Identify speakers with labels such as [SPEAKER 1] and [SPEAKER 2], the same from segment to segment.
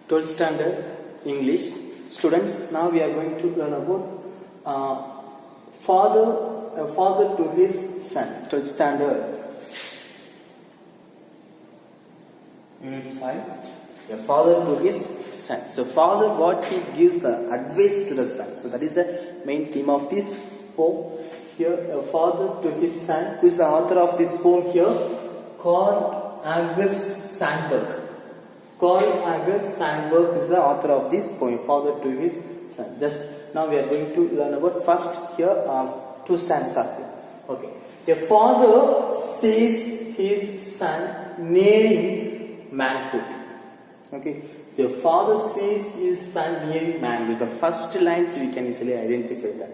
[SPEAKER 1] 12th standard English. Students, now we are going to learn about father to his son. 12th standard Unit 5. A father to his son. So father, what he gives the advice to the son. So that is the main theme of this poem. Here, a father to his son. Who is the author of this poem here? Carl August Sandburg. Carl August Sandburg is the author of this poem, father to his son. Just now we are going to learn about first here two stanzas here. Okay. A father sees his son nearing manhood. Okay. So a father sees his son nearing manhood. The first lines we can easily identify that.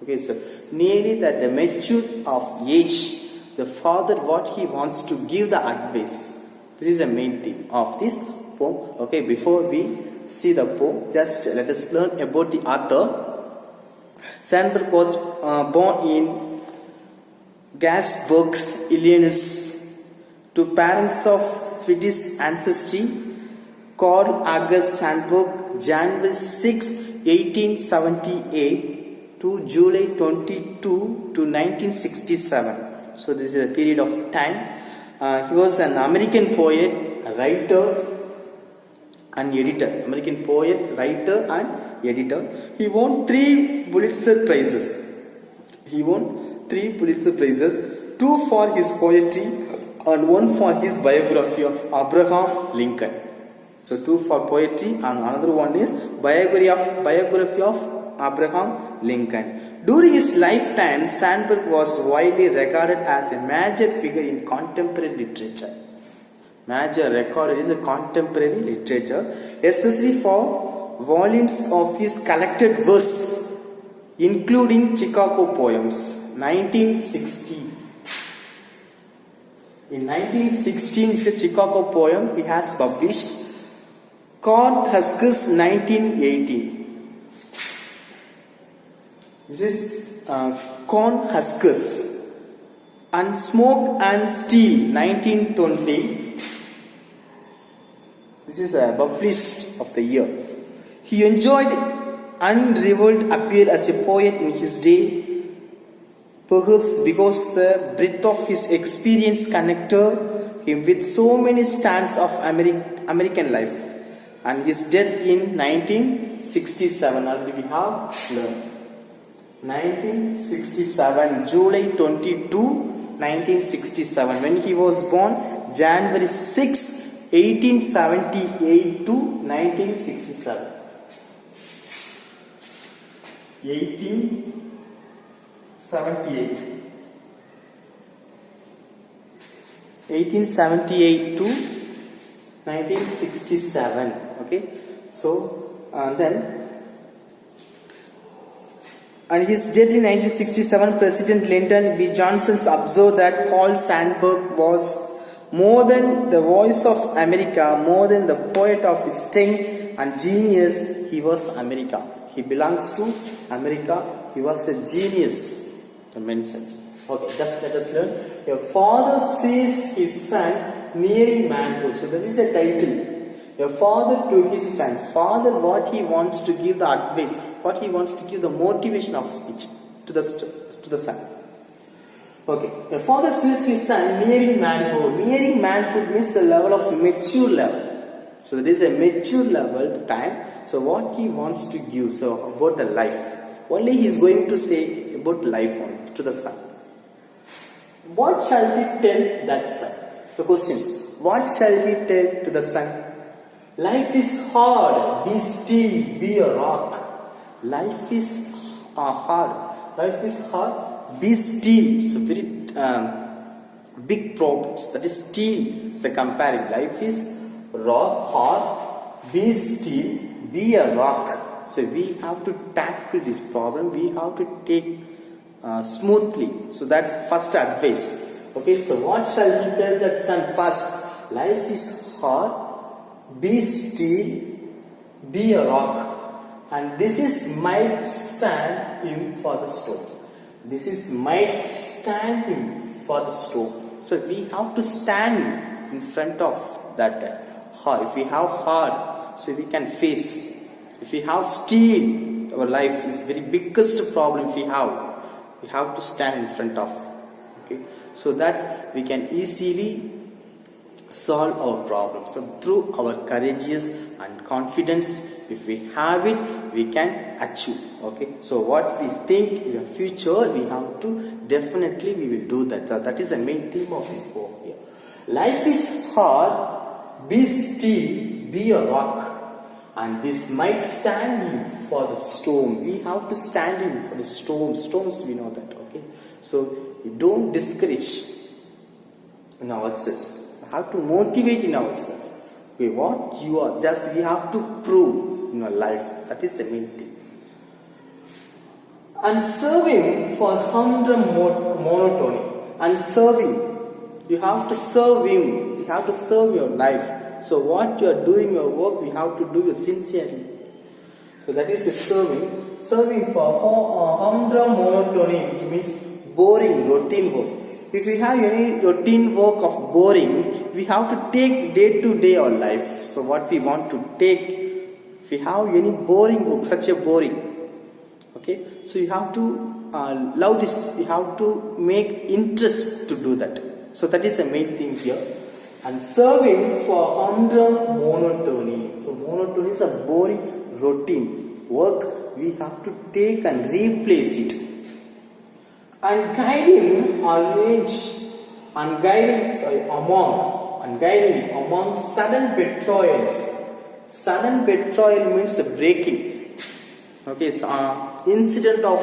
[SPEAKER 1] Okay. So nearly that the mature of age, the father what he wants to give the advice. This is the main theme of this poem. Okay, before we see the poem, just let us learn about the author. Sandburg was born in Gasburg, Illinois, to parents of Swedish ancestry. Carl August Sandburg, January 6, 1878 to July 22 to 1967. So this is a period of time. He was an American poet, writer and editor. American poet, writer and editor. He won 3 Pulitzer Prizes. Two for his poetry and one for his biography of Abraham Lincoln. So 2 for poetry and another one is biography of Abraham Lincoln. During his lifetime, Sandburg was widely regarded as a major figure in contemporary literature. Especially for volumes of his collected verse, including Chicago Poems, 1960. In 1916, it's a Chicago poem he has published. Cornhuskers, 1918. This is Cornhuskers. And Smoke and Steel, 1920. This is a published of the year. He enjoyed unrivaled appeal as a poet in his day, perhaps because the breadth of his experience connected him with so many strands of American life. And his death in 1967, already we have learned. 1967, July 22, 1967. When he was born, January 6, 1878 to 1967. 1878 to 1967. Okay, so then, and his death in 1967, President Lyndon B. Johnson observed that Paul Sandburg was more than the voice of America, more than the poet of his time and genius. He was America. He belongs to America. He was a genius. In many sense. Okay, just let us learn. A father sees his son nearing manhood. So this is a title. A father to his son. Father, what he wants to give the advice, what he wants to give the motivation of speech to the son. Okay, a father sees his son nearing manhood. Nearing manhood means the level of mature level. So that is a mature level time. So what he wants to give, so about the life. Only he is going to say about life to the son. What shall he tell that son? So questions. What shall he tell to the son? Life is hard. Be still. Be a rock. Life is hard. Life is hard. Be still. So very big problems. That is still. So comparing. Life is hard. Be still. Be a rock. So we have to tackle this problem. We have to take smoothly. So that's first advice. Okay. So what shall he tell that son first? Life is hard. Be still. Be a rock. And this is might stand him for the storm. This is might stand him for the storm. So we have to stand in front of that hard. If we have hard, so we can face. If we have steel, our life is very biggest problem we have to stand in front of. Okay, so that we can easily solve our problems. So through our courageous and confidence, if we have it, we can achieve. Okay, so what we think in the future, we have to definitely we will do that. So that is the main theme of this poem here. Life is hard, be still, be a rock, and this might stand you for the storm. We have to stand in for the storm. Storms, we know that. Okay, so we don't discourage in ourselves. We have to motivate in ourselves. Okay, what you are, just we have to prove in your life. That is the main thing. And serving for humdrum monotony. And serving. You have to serve Him. You have to serve your life. So what you are doing, your work, we have to do it sincerely. So that is the serving. Serving for humdrum monotony, which means boring, routine work. If we have any routine work of boring, we have to take day to day our life. So what we want to take, if we have any boring work, such a boring. Okay, so you have to love this. You have to make interest to do that. So that is the main thing here. And serving for humdrum monotony. So monotony is a boring routine work. We have to take and replace it. And guiding among sudden betrayals. Sudden betrayal means a breaking. Okay, so incident of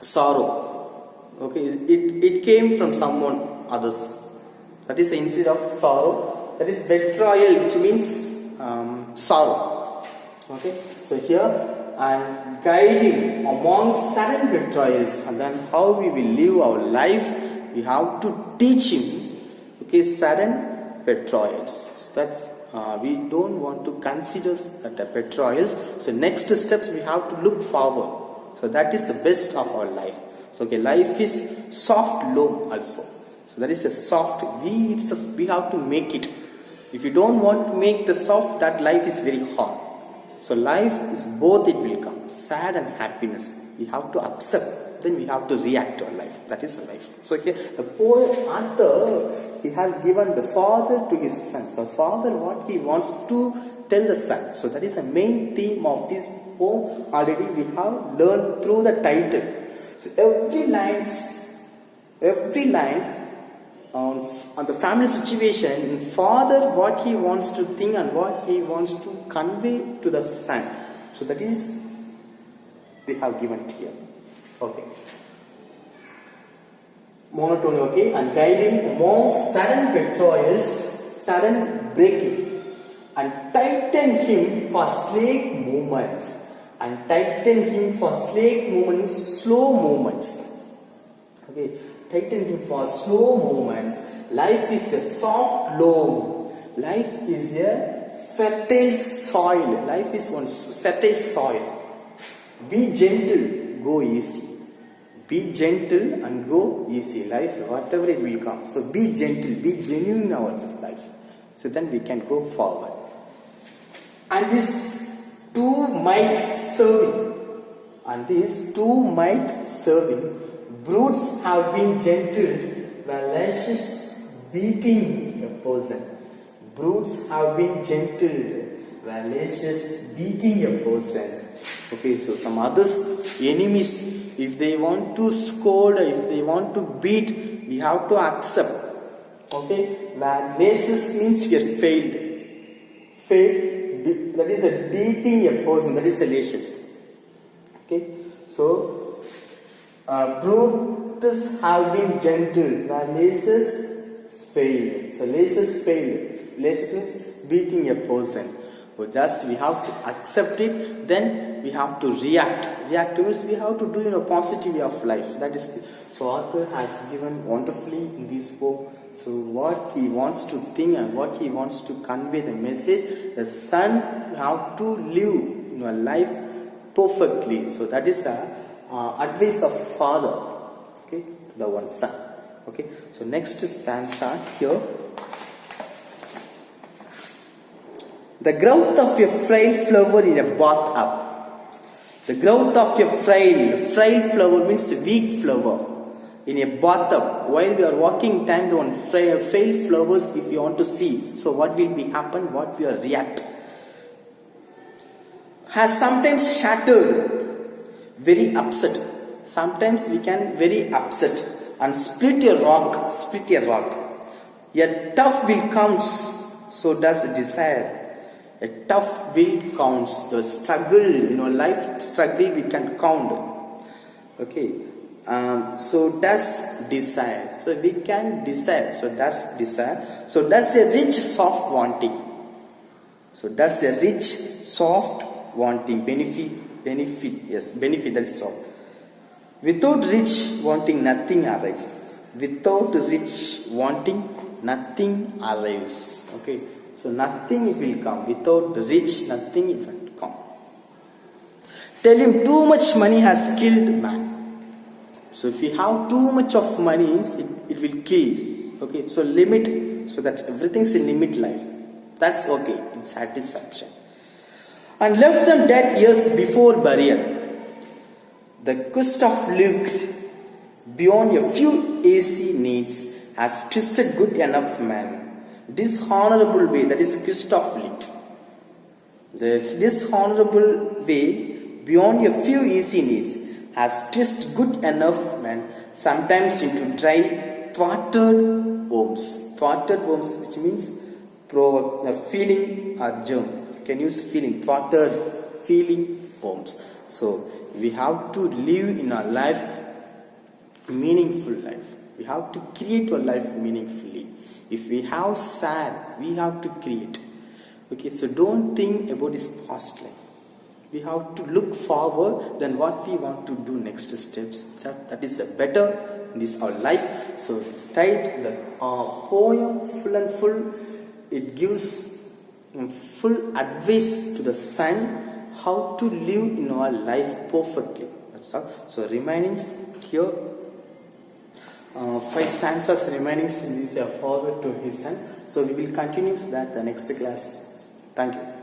[SPEAKER 1] sorrow. Okay, it came from someone others. That is the incident of sorrow. That is betrayal, which means sorrow. Okay, so here and guiding among sudden betrayals, and then how we will live our life, we have to teach him. Okay, sudden betrayals. So that's we don't want to consider that betrayals. So next steps we have to look forward. So that is the best of our life. So okay, life is soft loam also. So that is a soft. We have to make it. If you don't want to make the soft, that life is very hard. So life is both, it will come, sad and happiness. We have to accept, then we have to react to our life. That is life. So here, the poet Matha, he has given the father to his son. So father, what he wants to tell the son. So that is the main theme of this poem. Already we have learned through the title. So every lines on the family situation, father what he wants to think and what he wants to convey to the son. So that is they have given here. Okay. Monotony, okay, and guiding among sudden betrayals, sudden breaking, and tighten him for slack movements. And tighten him for slack movements, slow movements. Okay. Tighten him for slow movements. Life is a soft loam. Life is a fertile soil. Life is one fertile soil. Be gentle, go easy. Be gentle and go easy. Life, whatever it will come. So be gentle, be genuine in our life. So then we can go forward. And these two might serving. And these two might serving. Brutes have been gentle, while lashes beating a person. Brutes have been gentle, while lashes beating a person. Okay, so some others, enemies, if they want to scold, if they want to beat, we have to accept. Okay, while lashes means you failed. Failed, that is a beating a person, that is a lashes. Okay, so brutes have been gentle, while lashes fail. So lashes fail. Lashes means beating a person. So just we have to accept it. Then we have to react. React means we have to do in a positive way of life. That is. So author has given wonderfully in this book. So what he wants to think and what he wants to convey the message. The son have to live in a life perfectly. So that is the advice of father, okay, to the one son. Okay, so next stanza here. The growth of a frail flower in a bathtub. The growth of a frail flower means a weak flower in a bathtub. While we are walking time, the one frail flowers, if you want to see, so what will be happen, what will react, has sometimes shattered, very upset. Sometimes we can very upset and split a rock. A tough will counts, so does desire. A tough will counts. The struggle, life struggle we can count. Okay. So does desire. So we can desire. So does desire. So does a rich soft wanting. So does a rich soft wanting. Benefit. Yes, benefit, that is soft. Without rich wanting, nothing arrives. Without rich wanting, nothing arrives. Okay. So nothing will come. Without the rich, nothing will come. Tell him too much money has killed man. So if you have too much of money, it will kill. Okay. So limit. So that everything's in limit life. That's okay. It's satisfaction. And left them dead years before burial. The quest of Luke beyond a few AC needs has twisted good enough man. Dishonorable way, that is quest of Luke. The dishonorable way beyond a few easy needs has twisted good enough man, sometimes into dry, thwarted worms. Thwarted worms, which means feeling or germ. You can use feeling, thwarted, feeling worms. So we have to live in our life, meaningful life. We have to create our life meaningfully. If we have sad, we have to create. Okay, so don't think about this past life. We have to look forward than what we want to do next steps. That is a better in this our life. So study the poem full and full. It gives full advice to the son how to live in our life perfectly. That's all. So remaining here, 5 stanzas remaining is a forward to his sons. So we will continue that the next class. Thank you.